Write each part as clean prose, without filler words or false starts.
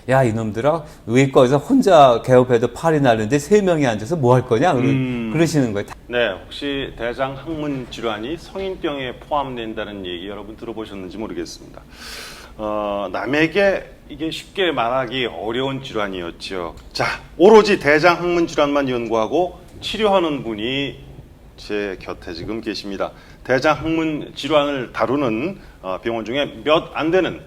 야 이놈들아 외과에서 혼자 개업해도 팔이 나는데 3명이 앉아서 뭐 할 거냐 그러시는 거예요. 네, 혹시 대장 항문 질환이 성인병에 포함된다는 얘기 여러분 들어보셨는지 모르겠습니다. 남에게 이게 쉽게 말하기 어려운 질환이었죠. 자, 오로지 대장 항문 질환만 연구하고 치료하는 분이 제 곁에 지금 계십니다. 대장 항문 질환을 다루는 병원 중에 몇 안 되는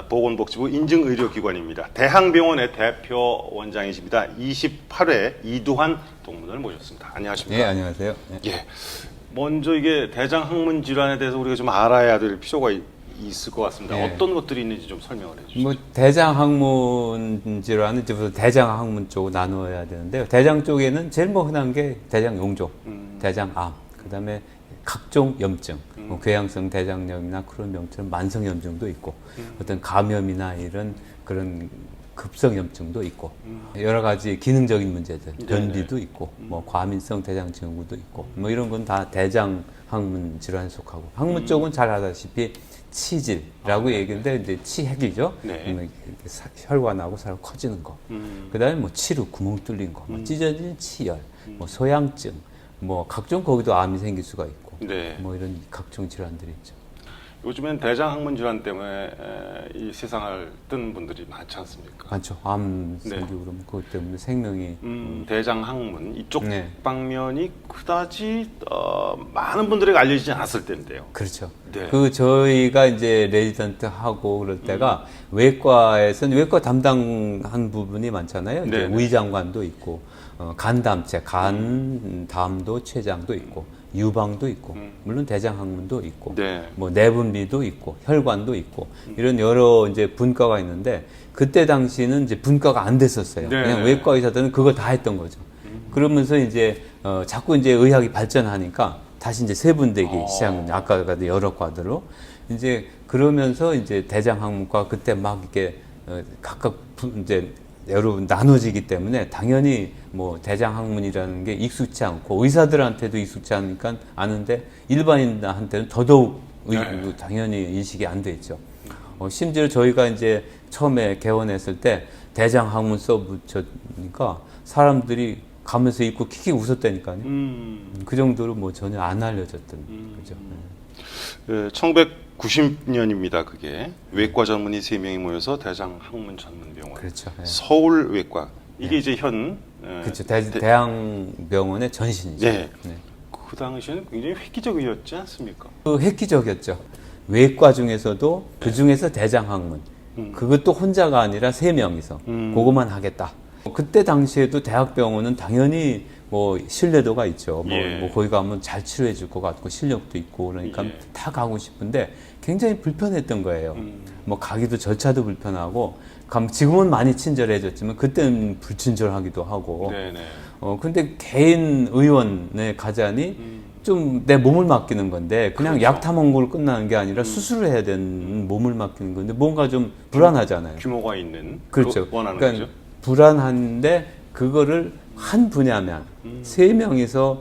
보건복지부 인증의료기관입니다. 대항병원의 대표 원장이십니다. 28회 이두환 동문을 모셨습니다. 안녕하십니까? 네, 안녕하세요. 네. 예. 먼저 이게 대장 항문 질환에 대해서 우리가 좀 알아야 될 필요가 있을 것 같습니다. 네. 어떤 것들이 있는지 좀 설명을 해주시죠. 뭐 대장 항문 질환은 이제 대장 항문 쪽으로 나누어야 되는데요. 대장 쪽에는 제일 뭐 흔한 게 대장 용종, 대장암, 그다음에 각종 염증, 뭐 궤양성 대장염이나 크론병처럼 만성 염증도 있고, 어떤 감염이나 이런 그런 급성 염증도 있고, 여러 가지 기능적인 문제들, 변비도 있고, 뭐 과민성 대장증후군도 있고, 뭐 이런 건 다 대장 항문 질환에 속하고, 항문 쪽은 잘 아다시피 치질이라고 얘기하는데 이제 치핵이죠. 네. 혈관하고 살 커지는 거. 그다음에 뭐 치루 구멍 뚫린 거, 뭐 찢어진 치열, 뭐 소양증, 뭐 각종 거기도 암이 생길 수가 있고, 네. 뭐 이런 각종 질환들이 있죠. 요즘엔 대장 항문 질환 때문에 이 세상을 뜬 분들이 많지 않습니까? 많죠. 암 네. 생기고 그러면 그것 때문에 생명이 대장 항문 이쪽 네. 방면이 그다지 많은 분들에게 알려지지 않았을 때인데요. 그렇죠. 네. 그 저희가 이제 레지던트 하고 그럴 때가 외과에서는 외과 담당한 부분이 많잖아요. 이제 네네. 위장관도 있고 간담체, 간담도, 췌장도 있고 유방도 있고 물론 대장 항문도 있고 네. 뭐 내분비도 있고 혈관도 있고 이런 여러 이제 분과가 있는데 그때 당시는 이제 분과가 안 됐었어요. 네. 그냥 외과 의사들은 그거 다 했던 거죠. 그러면서 이제 자꾸 이제 의학이 발전하니까 다시 이제 세분되기 시작한 아까 여러 과들로 이제 그러면서 이제 대장 항문과 그때 막 이렇게 각각 이제 여러 나눠지기 때문에 당연히 뭐 대장 항문이라는 게 익숙치 않고 의사들한테도 익숙치 않으니까 아는데 일반인한테는 더더욱 당연히 인식이 안 돼 있죠. 심지어 저희가 이제 처음에 개원했을 때 대장 항문 써붙였으니까 사람들이 가면서 입고 킥킥 웃었다니까요. 그 정도로 뭐 전혀 안 알려졌던 거죠. 1990년입니다. 그게 외과 전문의 3명이 모여서 대장 항문 전문 병원. 그렇죠. 네. 서울 외과. 이게 이제 현 그렇죠. 대학병원의 전신이죠. 네. 네. 그 당시에는 굉장히 획기적이었지 않습니까? 그 획기적이었죠. 외과 중에서도 그 중에서 대장 항문. 그것도 혼자가 아니라 3명이서 그것만 하겠다. 그때 당시에도 대학병원은 당연히 뭐 신뢰도가 있죠. 뭐 거기 가면 잘 치료해 줄 것 같고 실력도 있고 그러니까 다 가고 싶은데 굉장히 불편했던 거예요. 뭐 가기도 절차도 불편하고 지금은 많이 친절해졌지만 그때는 불친절하기도 하고. 네네. 근데 개인 의원에 가자니 좀 내 몸을 맡기는 건데 그냥 그렇죠. 약 타먹는 걸로 끝나는 게 아니라 수술을 해야 되는 몸을 맡기는 건데 뭔가 좀 불안하잖아요. 규모가 있는 그렇죠. 원하는 그러니까 거죠. 불안한데 그거를 한 분야만 3명이서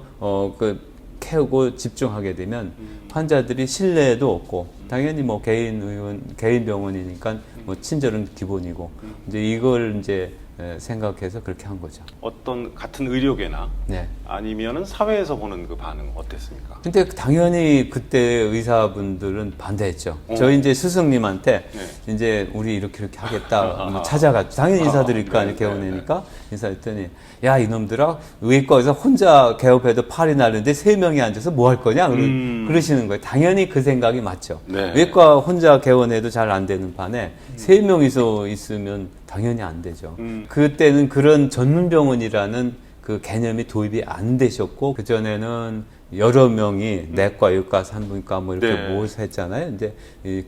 그 캐고 집중하게 되면 환자들이 신뢰도 없고 당연히 뭐 개인 의원, 개인 병원이니까 뭐 친절은 기본이고 이제 이걸 이제 생각해서 그렇게 한 거죠. 어떤 같은 의료계나 네. 아니면은 사회에서 보는 그 반응 어땠습니까? 근데 당연히 그때 의사분들은 반대했죠. 저희 이제 스승님한테 이제 우리 이렇게 하겠다 뭐 찾아갔죠. 당연히 인사드릴까 아니 개원이니까 인사했더니 야 이놈들아 외과에서 혼자 개업해도 팔이 나는데 3명이 앉아서 뭐 할 거냐 그러시는 거예요. 당연히 그 생각이 맞죠. 네. 외과 혼자 개원해도 잘 안 되는 판에 3명이서 있으면 당연히 안 되죠. 그때는 그런 전문병원이라는 그 개념이 도입이 안 되셨고 그전에는 여러 명이 내과, 외과, 산부인과 뭐 이렇게 모여서 했잖아요. 이제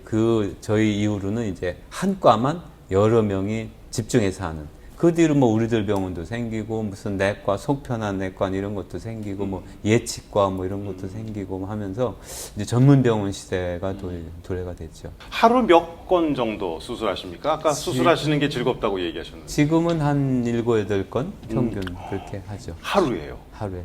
그 저희 이후로는 이제 한 과만 여러 명이 집중해서 하는. 그 뒤로 뭐 우리들 병원도 생기고 무슨 내과, 속편한 내과 이런 것도 생기고 뭐 예치과 뭐 이런 것도 생기고 하면서 이제 전문 병원 시대가 도래가 됐죠. 하루 몇 건 정도 수술하십니까? 아까 수술하시는 게 즐겁다고 얘기하셨는데. 지금은 한 7, 8건 평균 그렇게 하죠. 하루에요. 하루에.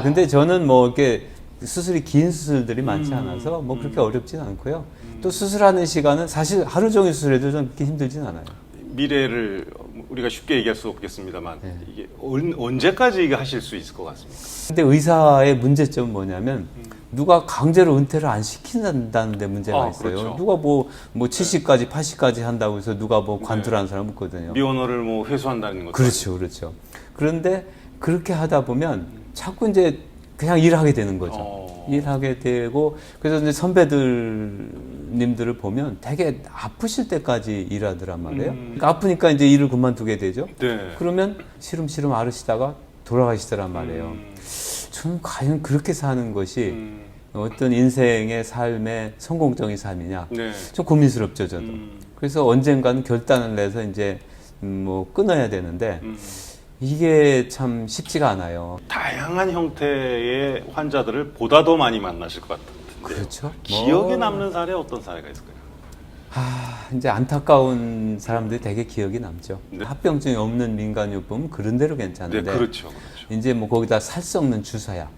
근데 저는 뭐 이렇게 수술이 긴 수술들이 많지 않아서 뭐 그렇게 어렵진 않고요. 또 수술하는 시간은 사실 하루 종일 수술해도 좀 그렇게 힘들진 않아요. 미래를 우리가 쉽게 얘기할 수 없겠습니다만 네. 이게 언제까지 이게 하실 수 있을 것 같습니까? 근데 의사의 문제점은 뭐냐면 누가 강제로 은퇴를 안 시킨다는 데 문제가 있어요. 그렇죠. 누가 뭐 70까지 80까지 한다고 해서 누가 뭐 관두라는 사람 없거든요. 미혼호를 뭐 회수한다는 것도 그렇죠, 그렇죠. 그런데 그렇게 하다 보면 자꾸 이제 그냥 일하게 되는 거죠. 일하게 되고 그래서 이제 선배들님들을 보면 되게 아프실 때까지 일하더란 말이에요. 그러니까 아프니까 이제 일을 그만두게 되죠. 네. 그러면 시름시름 앓으시다가 돌아가시더란 말이에요. 저는 과연 그렇게 사는 것이 어떤 인생의 삶의 성공적인 삶이냐? 네. 좀 고민스럽죠, 저도. 그래서 언젠가는 결단을 내서 이제 뭐 끊어야 되는데 이게 참 쉽지가 않아요. 다양한 형태의 환자들을 보다 더 많이 만나실 것 같은데. 그렇죠. 기억에 남는 사례 어떤 사례가 있을까요? 이제 안타까운 사람들이 되게 기억이 남죠. 네. 합병증이 없는 민간요법은 그런 대로 네, 괜찮은데 그렇죠. 이제 뭐 거기다 살 썩는 주사약.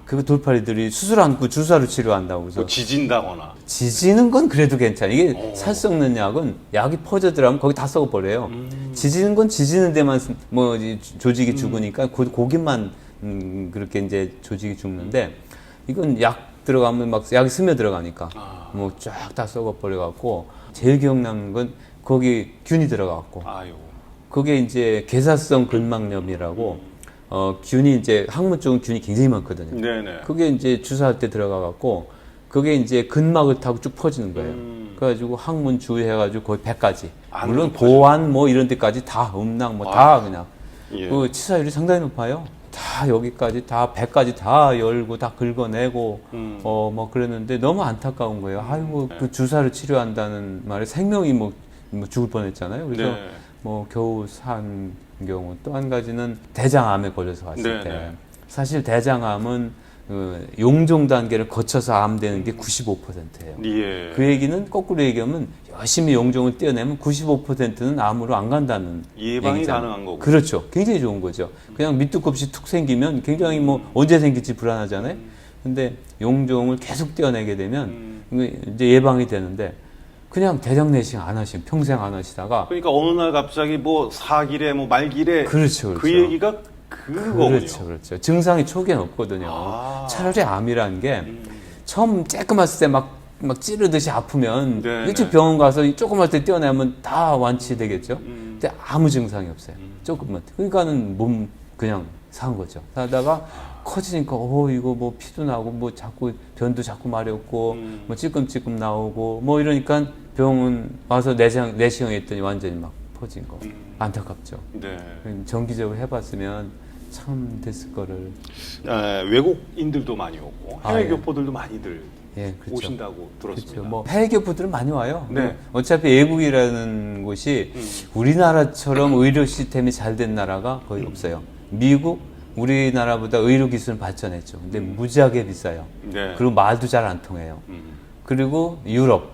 그 돌팔이들이 수술 않고 주사로 치료한다고 해서 뭐 지진다거나. 지지는 건 그래도 괜찮아. 이게 살 썩는 약은 약이 퍼져 들어가면 거기 다 썩어버려요. 지지는 건 지지는 데만 뭐 조직이 죽으니까 고기만 그렇게 이제 조직이 죽는데 이건 약 들어가면 막 약이 스며 들어가니까 뭐 쫙 다 썩어버려 갖고 제일 기억나는 건 거기 균이 들어가 갖고 아유. 그게 이제 괴사성 근막염이라고 균이 이제 항문 쪽은 균이 굉장히 많거든요. 네네. 그게 이제 주사할 때 들어가 갖고 그게 이제 근막을 타고 쭉 퍼지는 거예요. 그래가지고 항문 주해가지고 거의 배까지. 물론 고환 뭐 이런 데까지 다 음낭 뭐 다 그냥. 예. 그 치사율이 상당히 높아요. 다 여기까지 다 배까지 다 열고 다 긁어내고 뭐 그랬는데 너무 안타까운 거예요. 아이고 그 주사를 치료한다는 말에 생명이 뭐 죽을 뻔했잖아요. 그래서 네. 뭐 겨우 산 경우 또 한 가지는 대장암에 걸려서 왔을 때 사실 대장암은 용종 단계를 거쳐서 암 되는 게 95%예요. 예. 그 얘기는 거꾸로 얘기하면 열심히 용종을 떼어내면 95%는 암으로 안 간다는 예방이 얘기잖아요. 가능한 거고. 그렇죠. 굉장히 좋은 거죠. 그냥 밑도 없이 툭 생기면 굉장히 뭐 언제 생길지 불안하잖아요. 근데 용종을 계속 떼어내게 되면 이제 예방이 되는데 그냥 대장 내시경 안 하시면 평생 안 하시다가 그러니까 어느 날 갑자기 뭐 사길에 뭐 말길에 그렇죠, 그 그렇죠. 얘기가 그거군요. 그렇죠, 그렇죠. 증상이 초기엔 없거든요. 차라리 암이라는 게 처음 쬐끔했을 때 막 찌르듯이 아프면 네, 일찍 네. 병원 가서 조금만 때 떼어내면 다 완치되겠죠. 근데 아무 증상이 없어요. 조금만. 그러니까는 몸 그냥 산 거죠. 하다가 커지니까 이거 뭐 피도 나고 뭐 자꾸 변도 자꾸 마렵고 뭐 찔끔찔끔 나오고 뭐 이러니까 병원 와서 내시경 했더니 완전히 막 퍼진 거. 안타깝죠. 네. 정기적으로 해봤으면 참 됐을 거를. 외국인들도 많이 오고 해외 예. 교포들도 많이들 예, 그렇죠. 오신다고 들었습니다. 그렇죠. 뭐 해외 교포들은 많이 와요. 네. 뭐 어차피 외국이라는 곳이 우리나라처럼 의료 시스템이 잘 된 나라가 거의 없어요. 미국, 우리나라보다 의료 기술은 발전했죠. 근데 무지하게 비싸요. 네. 그리고 말도 잘 안 통해요. 그리고 유럽,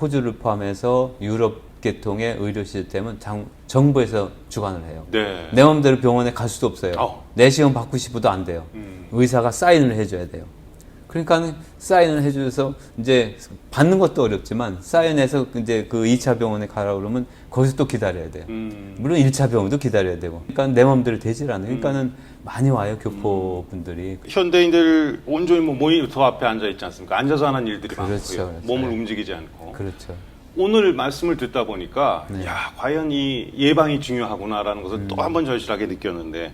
호주를 포함해서 유럽 계통의 의료 시스템은 정부에서 주관을 해요. 네. 내 마음대로 병원에 갈 수도 없어요. 내시경 받고 싶어도 안 돼요. 의사가 사인을 해줘야 돼요. 그러니까 사인을 해줘서 이제 받는 것도 어렵지만 사인해서 이제 그 2차 병원에 가라 그러면 거기서 또 기다려야 돼요. 물론 1차 병원도 기다려야 되고. 그러니까 내 마음대로 되질 않아요. 그러니까는 많이 와요, 교포분들이. 현대인들 온종일 뭐 모니터 앞에 앉아 있지 않습니까? 앉아서 하는 일들이 그렇죠, 많고요. 그렇죠. 몸을 움직이지 않고. 그렇죠. 오늘 말씀을 듣다 보니까 네. 야 과연 이 예방이 중요하구나라는 것을 또 한 번 절실하게 느꼈는데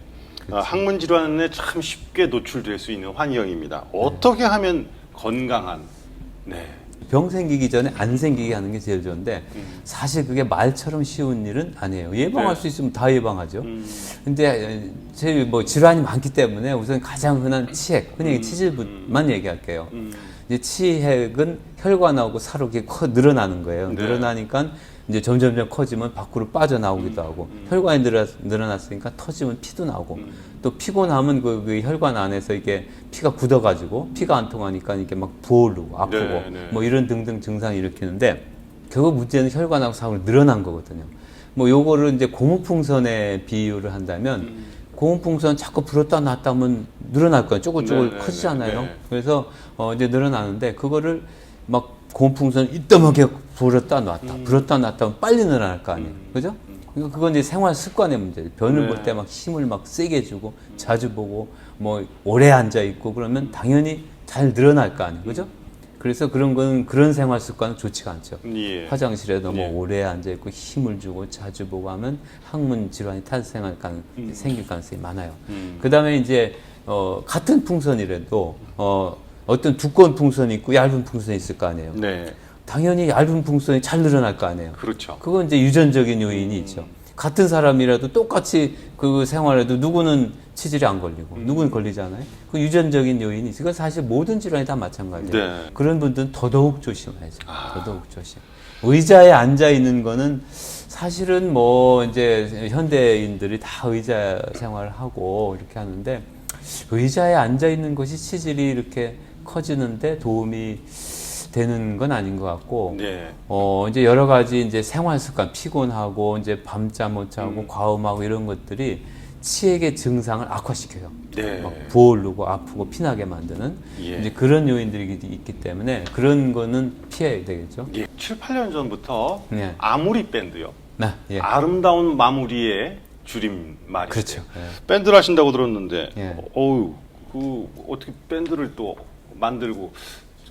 항문 질환에 참 쉽게 노출될 수 있는 환경입니다. 어떻게 하면 건강한 병 생기기 전에 안 생기게 하는 게 제일 좋은데 사실 그게 말처럼 쉬운 일은 아니에요. 예방할 네. 수 있으면 다 예방하죠. 근데 제일 뭐 질환이 많기 때문에 우선 가장 흔한 치핵, 흔히 치질부만 얘기할게요. 이제 치핵은 혈관하고 사로 이렇게 늘어나는 거예요. 네. 늘어나니까 이제 점점점 커지면 밖으로 빠져나오기도 하고 혈관이 늘어났으니까 터지면 피도 나오고 또 피곤하면 그 혈관 안에서 이게 피가 굳어가지고 피가 안 통하니까 이게 막 부어오르고 아프고 네. 뭐 이런 등등 증상을 일으키는데 결국 문제는 혈관하고 사로 늘어난 거거든요. 뭐 요거를 이제 고무풍선에 비유를 한다면 고무풍선 자꾸 불었다 놨다 하면 늘어날 거예요. 쪼글쪼글 커지잖아요. 그래서 이제 늘어나는데 그거를 막 고무풍선 이따하게 불었다 놨다, 불었다 놨다 하면 빨리 늘어날 거 아니에요. 그죠? 그러니까 그건 이제 생활 습관의 문제예요. 변을 네. 볼 때 막 힘을 막 세게 주고 자주 보고 뭐 오래 앉아 있고 그러면 당연히 잘 늘어날 거 아니에요. 그죠? 그래서 그런 건 그런 생활 습관은 좋지가 않죠. 예. 화장실에 너무 예. 오래 앉아 있고 힘을 주고 자주 보고 하면 항문 질환이 탄생할 생길 가능성이 많아요. 그다음에 이제 같은 풍선이라도 어떤 두꺼운 풍선이 있고 얇은 풍선이 있을 거 아니에요. 네. 당연히 얇은 풍선이 잘 늘어날 거 아니에요. 그렇죠. 그건 이제 유전적인 요인이 있죠. 같은 사람이라도 똑같이 그 생활해도 누구는 치질이 안 걸리고 누구는 걸리잖아요. 그 유전적인 요인이 있어요. 그건 사실 모든 질환이 다 마찬가지예요. 네. 그런 분들은 더더욱 조심해야죠. 더더욱 조심. 의자에 앉아 있는 거는 사실은 뭐 이제 현대인들이 다 의자 생활을 하고 이렇게 하는데 의자에 앉아 있는 것이 치질이 이렇게 커지는데 도움이 되는 건 아닌 것 같고, 네. 이제 여러 가지 이제 생활 습관, 피곤하고, 이제 밤잠 못 자고, 과음하고 이런 것들이 치액의 증상을 악화시켜요. 네. 막 부어오르고 아프고 피나게 만드는 예. 이제 그런 요인들이 있기 때문에 그런 거는 피해야 되겠죠. 예. 7, 8년 전부터 예. 아무리 밴드요. 네, 예. 아름다운 마무리의 줄임말이. 그렇죠. 예. 밴드를 하신다고 들었는데, 예. 어우, 그 어떻게 밴드를 또 만들고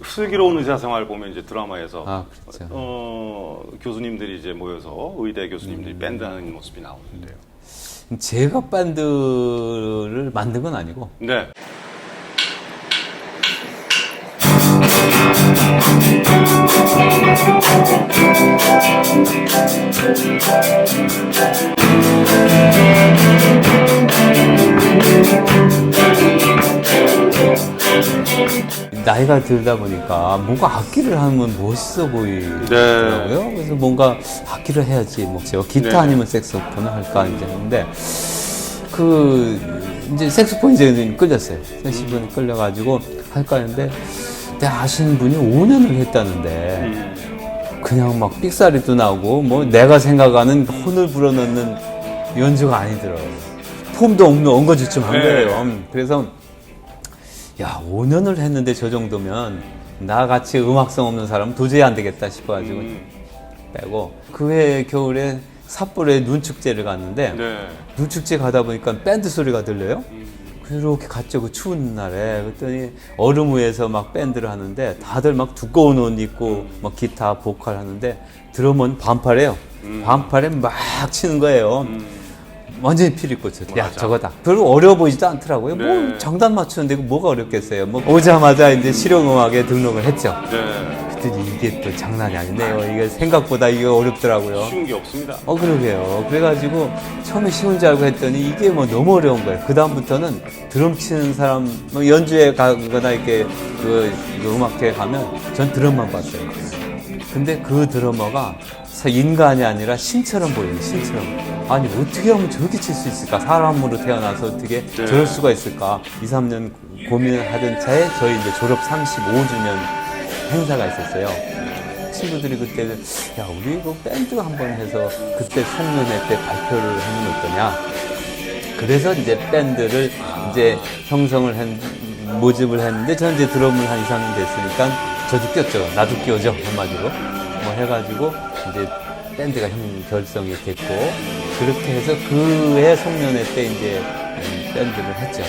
슬기로운 의사 생활 보면 이제 드라마에서 그렇죠. 교수님들이 이제 모여서 의대 교수님들이 밴드 하는 모습이 나오는데요. 제가 밴드를 만든 건 아니고, 네. 나이가 들다 보니까 뭔가 악기를 하면 멋있어 보이더라고요. 그래서 뭔가 악기를 해야지. 뭐 제가 기타 네. 아니면 색소폰을 할까 이제 했는데 이제 색소폰 이제 끌렸어요. 색소폰이 끌려가지고 할까 했는데 그때 아시는 분이 5년을 했다는데 그냥 막 삑사리도 나고 뭐 내가 생각하는 혼을 불어넣는 연주가 아니더라고요. 폼도 엉거주춤 한 네. 거예요. 그래서 야, 5년을 했는데 저 정도면 나같이 음악성 없는 사람은 도저히 안 되겠다 싶어가지고 빼고 그 해 겨울에 삿포로에 눈축제를 갔는데 네. 눈축제 가다 보니까 밴드 소리가 들려요. 그렇게 갔죠. 그 추운 날에. 그랬더니 얼음 위에서 막 밴드를 하는데 다들 막 두꺼운 옷 입고 막 기타, 보컬 하는데 드럼은 반팔이에요. 반팔에 막 치는 거예요. 완전히 피리 꽂혔죠. 야, 맞아. 저거다. 별로 어려워 보이지도 않더라고요. 네. 뭐 장단 맞추는데 이거 뭐가 어렵겠어요. 뭐 오자마자 이제 실용음악에 등록을 했죠. 네. 그랬더니 이게 또 장난이 아니네요. 이게 생각보다 이게 어렵더라고요. 쉬운 게 없습니다. 그러게요. 그래가지고 처음에 쉬운 줄 알고 했더니 이게 뭐 너무 어려운 거예요. 그다음부터는 드럼 치는 사람, 뭐 연주회 가거나 이렇게 그 음악회 가면 전 드럼만 봤어요. 근데 그 드러머가 인간이 아니라 신처럼 보여요. 신처럼. 아니 어떻게 하면 저렇게 칠 수 있을까? 사람으로 태어나서 어떻게 네. 저럴 수가 있을까? 2, 3년 고민을 하던 차에 저희 이제 졸업 35주년 행사가 있었어요. 친구들이 그때 야 우리 이거 밴드 한번 해서 그때 송년회 때 발표를 하면 어떠냐? 그래서 이제 밴드를 이제 형성을 모집을 했는데 저는 이제 드럼을 한 2, 3년 됐으니까 저도 꼈죠. 나도 끼워줘 한마디로 뭐 해가지고 이제 밴드가 결성이 됐고 그렇게 해서 그 해 송년회 때 이제 밴드를 했죠.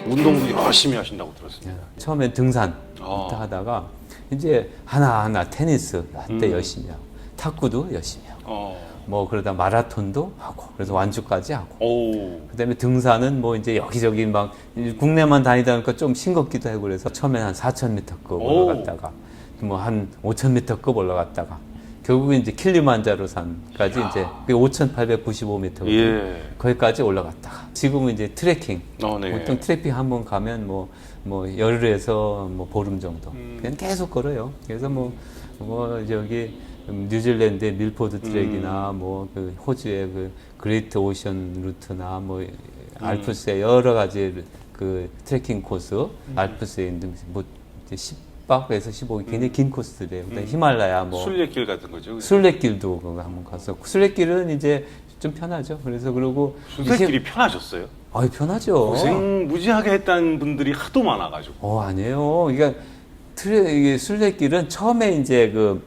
운동도 열심히 하신다고 들었습니다. 처음에 등산 하다가 이제 하나하나 테니스 한때 열심히 하고 탁구도 열심히 하고 뭐 그러다 마라톤도 하고 그래서 완주까지 하고 그다음에 등산은 뭐 이제 여기저기 막 국내만 다니다 보니까 좀 싱겁기도 하고 그래서 처음에 한 4,000m급 올라갔다가 뭐 한 5,000m급 올라갔다가 결국은 이제 킬리만자로 산까지 이제 5,895m 예. 거기까지 올라갔다가 지금은 이제 트레킹 네. 보통 트레킹 한번 가면 뭐 열흘에서 뭐 보름 정도 그냥 계속 걸어요. 그래서 뭐 저기 뉴질랜드의 밀포드 트랙이나 뭐 그 호주의 그 그레이트 오션 루트나 뭐 알프스의 여러 가지 그 트레킹 코스 알프스에 있는 뭐 10박에서 15일 굉장히 긴 코스들이에요. 그다음에 히말라야 뭐 순례길 같은 거죠. 순례길도 그거 한번 가서 순례길은 이제 좀 편하죠. 그래서 그러고 순례길이 편하셨어요? 편하죠. 고생 무지하게 했다는 분들이 하도 많아가지고. 아니에요. 그러니까 이게 순례길은 처음에 이제 그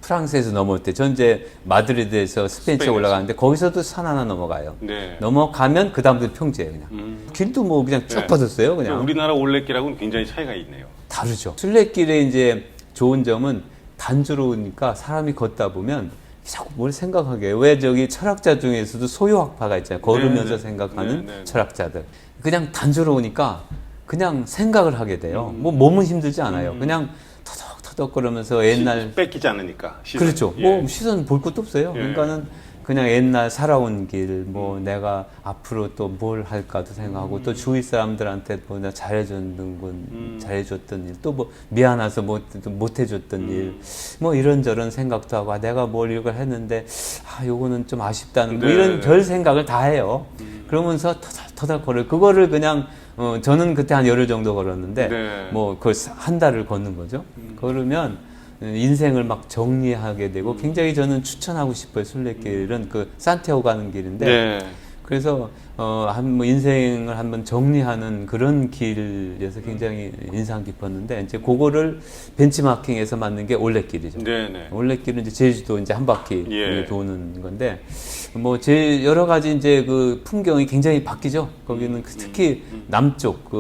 프랑스에서 넘어올 때, 전 이제 마드리드에서 스페인 쪽 스페인에서. 올라가는데 거기서도 산 하나 넘어가요. 네. 넘어가면 그 다음부터 평지예요, 그냥. 길도 뭐 그냥 쭉 네. 뻗었어요, 그냥. 우리나라 올레길하고는 굉장히 차이가 있네요. 다르죠. 순례길의 이제 좋은 점은 단조로우니까 사람이 걷다 보면 자꾸 뭘 생각하게 해요. 왜 저기 철학자 중에서도 소요학파가 있잖아요. 걸으면서 네, 생각하는 네, 네. 철학자들. 그냥 단조로우니까 그냥 생각을 하게 돼요. 뭐 몸은 힘들지 않아요. 그냥 터덕터덕 그러면서 옛날 뺏기지 않으니까. 시선이. 그렇죠. 예. 뭐 시선 볼 것도 없어요. 예. 그러니까는 그냥 옛날 살아온 길, 뭐 내가 앞으로 또 뭘 할까도 생각하고 또 주위 사람들한테 뭐 내가 잘해줬던 일, 또 뭐 미안해서 못해줬던 일, 뭐 이런저런 생각도 하고 내가 뭘 이걸 했는데 요거는 좀 아쉽다는 뭐 네, 이런 네. 별 생각을 다 해요. 그러면서 터덜터덜 걸어요. 그거를 그냥 저는 그때 한 열흘 정도 걸었는데 네. 뭐 그 한 달을 걷는 거죠. 걸으면 인생을 막 정리하게 되고 굉장히 저는 추천하고 싶어요. 순례길은 그 산티아고 가는 길인데 네. 그래서 뭐 인생을 한번 정리하는 그런 길이어서 굉장히 인상 깊었는데 이제 그거를 벤치마킹해서 만든 게 올레길이죠. 네. 네. 올레길은 이제 제주도 이제 한 바퀴 예. 도는 건데 뭐 제 여러 가지 이제 그 풍경이 굉장히 바뀌죠. 거기는 특히 남쪽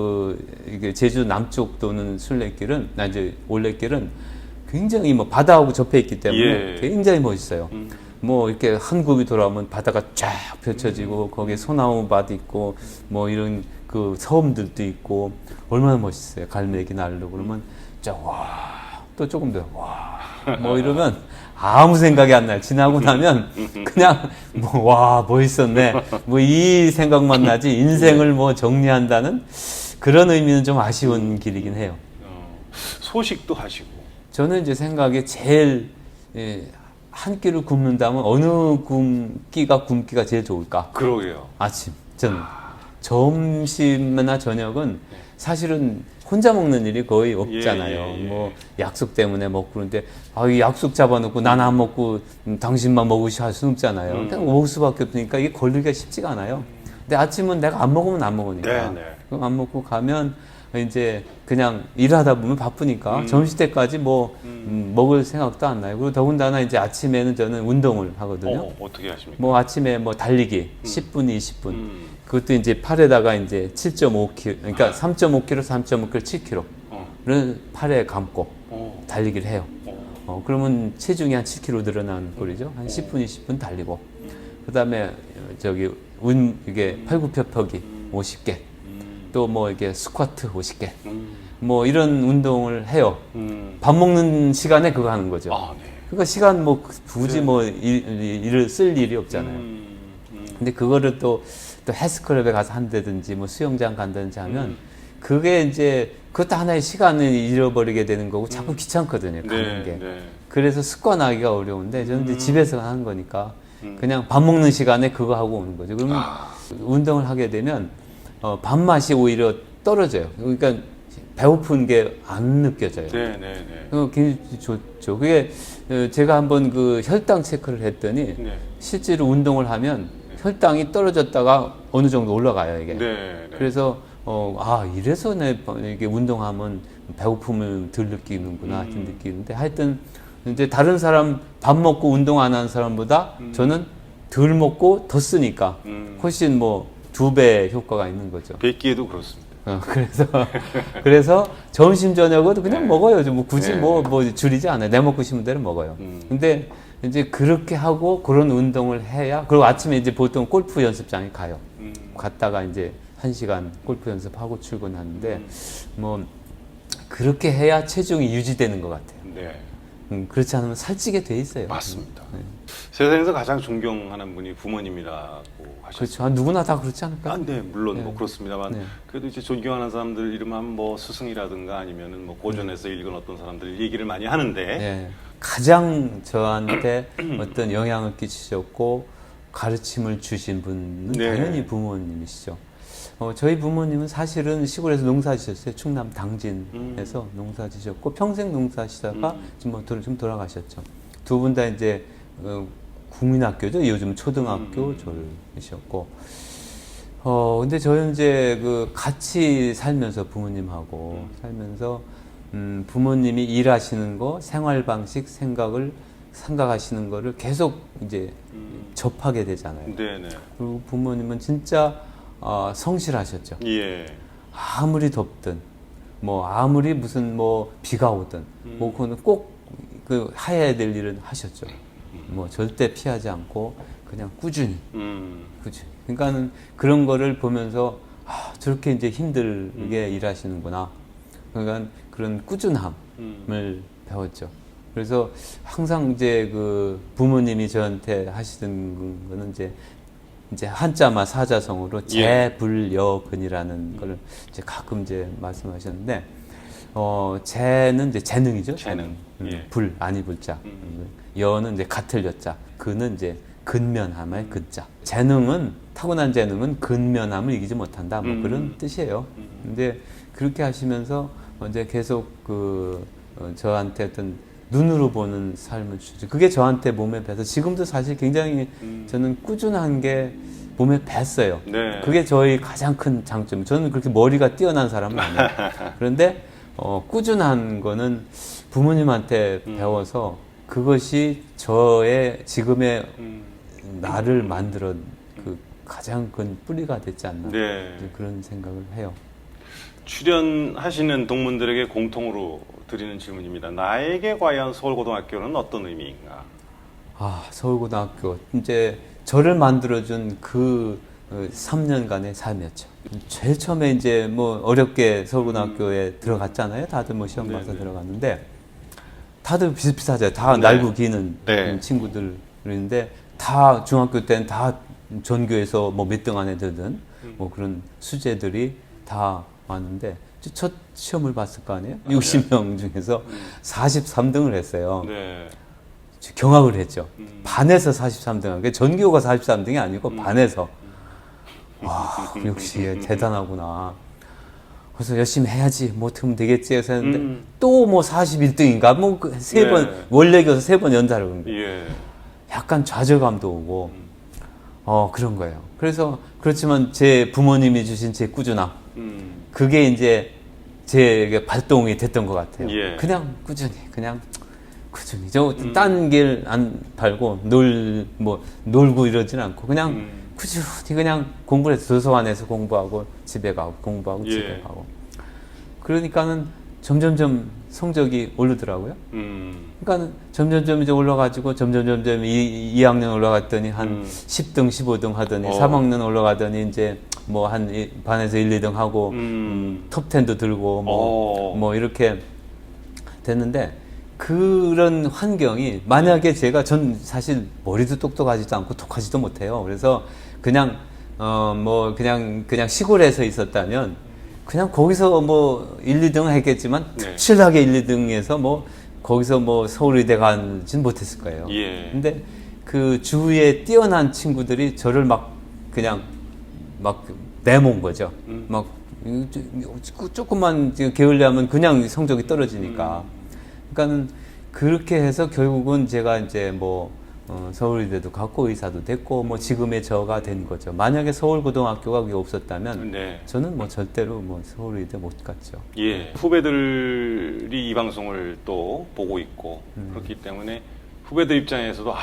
이게 제주 남쪽 도는 순례길은 이제 올레길은 굉장히 뭐 바다하고 접해 있기 때문에 예. 굉장히 멋있어요. 뭐 이렇게 한 굽이 돌아오면 바다가 쫙 펼쳐지고 거기에 소나무 밭 있고 뭐 이런 그 섬들도 있고 얼마나 멋있어요. 갈매기 날로 그러면 또 조금 더 뭐 이러면 아무 생각이 안 나요. 지나고 나면 그냥 뭐 멋있었네. 뭐 이 생각만 나지 인생을 뭐 정리한다는 그런 의미는 좀 아쉬운 길이긴 해요. 소식도 하시고. 저는 이제 생각에 제일 한 끼를 굶는다면 어느 굶기가 제일 좋을까? 그러게요. 아침, 저는. 점심이나 저녁은 사실은 혼자 먹는 일이 거의 없잖아요. 예, 예, 예. 뭐 약속 때문에 먹고 그런데 이 약속 잡아놓고 난 안 먹고 당신만 먹으시 할 수는 없잖아요. 그냥 먹을 수밖에 없으니까 이게 걸리기가 쉽지가 않아요. 근데 아침은 내가 안 먹으면 안 먹으니까. 네, 네. 그럼 안 먹고 가면 이제 그냥 일하다 보면 바쁘니까 점심 때까지 먹을 생각도 안 나요. 그리고 더군다나 이제 아침에는 저는 운동을 하거든요. 어떻게 하십니까? 뭐 아침에 뭐 달리기 10분, 20분. 그것도 이제 팔에다가 이제 7.5kg, 그러니까 3.5kg, 3.5kg, 7kg를 팔에 감고 달리기를 해요. 그러면 체중이 한 7kg 늘어나는 꼴이죠. 한 10분, 20분 달리고. 그 다음에 저기 이게 팔굽혀펴기 50개. 또 뭐 이게 스쿼트 50개. 뭐 이런 운동을 해요. 밥 먹는 시간에 그거 하는 거죠. 네. 그러니까 시간 뭐 굳이 뭐 일을 쓸 일이 없잖아요. 근데 그거를 또 헬스클럽에 가서 한다든지 뭐 수영장 간다든지 하면 그게 이제 그것도 하나의 시간을 잃어버리게 되는 거고 자꾸 귀찮거든요. 가는 게. 네. 그래서 습관하기가 어려운데 저는 이제 집에서 하는 거니까 그냥 밥 먹는 시간에 그거 하고 오는 거죠. 그러면 운동을 하게 되면 밥맛이 오히려 떨어져요. 그러니까 배고픈 게 안 느껴져요. 네. 굉장히 좋죠. 그게 제가 한번 그 혈당 체크를 했더니 네. 실제로 운동을 하면 혈당이 떨어졌다가 어느 정도 올라가요, 이게. 네. 그래서 이래서 이게 운동하면 배고픔을 덜 느끼는구나 하여튼 느끼는데 하여튼 이제 다른 사람 밥 먹고 운동 안 하는 사람보다 저는 덜 먹고 더 쓰니까 훨씬 뭐 2배 효과가 있는 거죠. 뵙기에도 그렇습니다. 그래서 점심 저녁은 그냥 먹어요. 뭐 굳이 네. 뭐 줄이지 않아요. 내 먹고 싶은 대로 먹어요. 근데 이제 그렇게 하고 그런 운동을 해야 그리고 아침에 이제 보통 골프 연습장에 가요. 갔다가 이제 1시간 골프 연습하고 출근하는데 뭐 그렇게 해야 체중이 유지되는 것 같아요. 네. 그렇지 않으면 살찌게 돼 있어요. 맞습니다. 세상에서 가장 존경하는 분이 부모님이라고 하셨죠. 그렇죠. 누구나 다 그렇지 않을까요? 네, 물론 네. 뭐 그렇습니다만 네. 그래도 이제 존경하는 사람들 이름하면 뭐 스승이라든가 아니면은 뭐 고전에서 읽은 어떤 사람들 얘기를 많이 하는데 네. 가장 저한테 어떤 영향을 끼치셨고 가르침을 주신 분은 네. 당연히 부모님이시죠. 저희 부모님은 사실은 시골에서 농사지셨어요. 충남 당진에서 농사지셨고 평생 농사지다가 지금 좀 돌아가셨죠. 두 분 다 이제 국민학교죠. 요즘 초등학교 졸업이셨고. 근데 저는 이제 그 같이 살면서 부모님하고 살면서 부모님이 일하시는 거, 생활 방식, 생각하시는 거를 계속 이제 접하게 되잖아요. 네네. 그리고 부모님은 진짜 성실하셨죠. 예. 아무리 덥든 뭐 아무리 무슨 뭐 비가 오든 뭐 그거는 꼭 그 해야 될 일은 하셨죠. 뭐 절대 피하지 않고 그냥 꾸준히. 그러니까는 그런 거를 보면서 저렇게 이제 힘들게 일하시는구나. 그러니까 그런 꾸준함을 배웠죠. 그래서 항상 이제 그 부모님이 저한테 하시던 거는 이제 한자마 사자성어로 재불여근이라는 걸 이제 가끔 이제 말씀하셨는데, 재는 이제 재능이죠. 재능. 예. 불 아니 불자. 여는 이제 같을 여자. 근은 이제 근면함의 근자. 재능은 타고난 재능은 근면함을 이기지 못한다. 뭐 그런 뜻이에요. 근데 그렇게 하시면서 이제 계속 저한테 어떤 눈으로 보는 삶을 주죠. 그게 저한테 몸에 배서 지금도 사실 굉장히 저는 꾸준한 게 몸에 뱄어요. 네. 그게 저희 가장 큰 장점. 저는 그렇게 머리가 뛰어난 사람은 아니에요. 그런데 꾸준한 거는 부모님한테 배워서 그것이 저의 지금의 나를 만들어 그 가장 큰 뿌리가 됐지 않나. 네. 그런 생각을 해요. 출연하시는 동문들에게 공통으로 드리는 질문입니다. 나에게 과연 서울고등학교는 어떤 의미인가? 서울고등학교. 이제 저를 만들어준 그 3년간의 삶이었죠. 제일 처음에 이제 뭐 어렵게 서울고등학교에 들어갔잖아요. 다들 뭐 시험 봐서 들어갔는데 다들 비슷비슷하죠. 다 날고 기는 친구들인데 다 중학교 때는 다 전교에서 뭐 몇 등 안에 들든 뭐 그런 수재들이 다 왔는데 첫 시험을 봤을 거 아니에요? 60명 중에서 43등을 했어요. 네. 경악을 했죠. 반에서 43등. 그 전교가 43등이 아니고 반에서. 와, 역시 대단하구나. 그래서 열심히 해야지. 뭐 어떻게 하면 되겠지 해서 했는데 또 뭐 41등인가 뭐 세 번 원래 교사 3번 연달아 그런 거예요. 예. 약간 좌절감도 오고 그런 거예요. 그래서 그렇지만 제 부모님이 주신 제 꾸준함 그게 이제 제 발동이 됐던 것 같아요. 예. 그냥 꾸준히 저 딴 길 안 밟고 놀고 이러진 않고 그냥 꾸준히 그냥 공부를 해서 도서관에서 공부하고 집에 가고 공부하고 집에 가고 그러니까는 점점점 성적이 오르더라고요. 그러니까는 점점점 이제 올라가지고 점점점 2학년 올라갔더니 한 10등, 15등 하더니 3학년 올라가더니 이제 뭐 한 반에서 1, 2등 하고 톱 10도 들고 뭐 이렇게 됐는데 그런 환경이 만약에 전 사실 머리도 똑똑하지도 않고 독하지도 못해요. 그래서 그냥 그냥 시골에서 있었다면 그냥 거기서 뭐 1, 2등 했겠지만 특출나게 1, 2등에서 뭐 거기서 뭐 서울의대 가지는 못했을 거예요. 예. 근데 그 주위에 뛰어난 친구들이 저를 그냥 내몬 거죠. 조금만 게을리하면 그냥 성적이 떨어지니까. 그러니까는 그렇게 해서 결국은 제가 이제 서울의대도 갔고 의사도 됐고 뭐 지금의 저가 된 거죠. 만약에 서울고등학교가 그게 없었다면 저는 뭐 절대로 서울의대 못 갔죠. 예. 후배들이 이 방송을 또 보고 있고 그렇기 때문에 후배들 입장에서도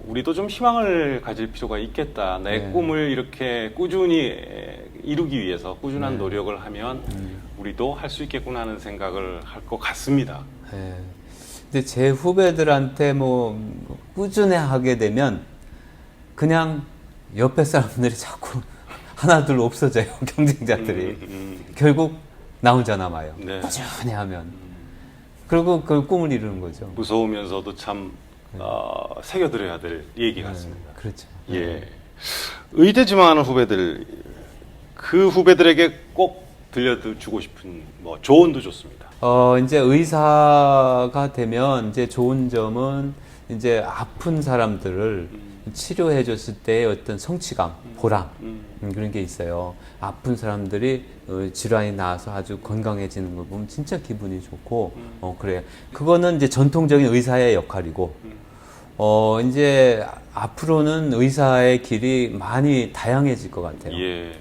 우리도 좀 희망을 가질 필요가 있겠다. 내 꿈을 이렇게 꾸준히 이루기 위해서 꾸준한 노력을 하면 우리도 할 수 있겠구나 하는 생각을 할 것 같습니다. 네. 근데 제 후배들한테 꾸준히 하게 되면 그냥 옆에 사람들이 자꾸 하나둘 없어져요. 경쟁자들이. 결국 나 혼자 남아요. 네. 꾸준히 하면. 그리고 그 꿈을 이루는 거죠. 무서우면서도 참 새겨들어야 될 얘기 같습니다. 그렇죠. 예. 의대 지망하는 후배들, 그 후배들에게 꼭 들려주고 싶은 조언도 좋습니다. 이제 의사가 되면 이제 좋은 점은 이제 아픈 사람들을 치료해 줬을 때의 어떤 성취감, 보람, 그런 게 있어요. 아픈 사람들이 질환이 나아서 아주 건강해지는 걸 보면 진짜 기분이 좋고, 그래요. 그거는 이제 전통적인 의사의 역할이고, 이제 앞으로는 의사의 길이 많이 다양해질 것 같아요. 예.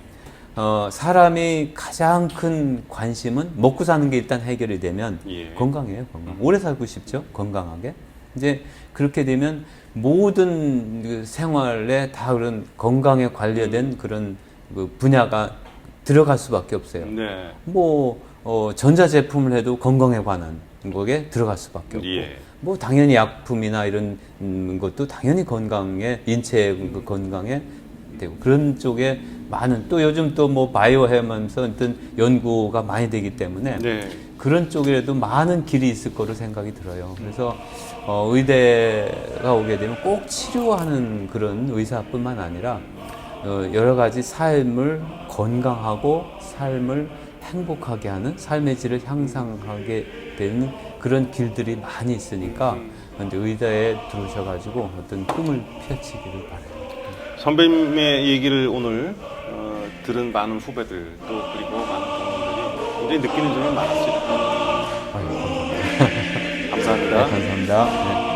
사람이 가장 큰 관심은 먹고 사는 게 일단 해결이 되면 예. 건강이에요, 건강. 오래 살고 싶죠, 건강하게. 이제 그렇게 되면 모든 그 생활에 다 그런 건강에 관련된 그런 그 분야가 들어갈 수밖에 없어요. 네. 뭐, 전자제품을 해도 건강에 관한 거에 들어갈 수밖에 없고. 예. 뭐, 당연히 약품이나 이런 것도 당연히 건강에, 인체 그 건강에 되고. 그런 쪽에 많은, 또 요즘 또 뭐 바이오 하면서 어떤 연구가 많이 되기 때문에 네. 그런 쪽에도 많은 길이 있을 거로 생각이 들어요. 그래서 의대가 오게 되면 꼭 치료하는 그런 의사뿐만 아니라 여러 가지 삶을 건강하고 삶을 행복하게 하는 삶의 질을 향상하게 되는 그런 길들이 많이 있으니까 이제 의대에 들어오셔가지고 어떤 꿈을 펼치기를 바라요. 선배님의 얘기를 오늘 들은 많은 후배들 또 그리고 많은 동료들이 굉장히 느끼는 점이 많았습니다. 아유, 감사합니다. 감사합니다. 네, 감사합니다. 네.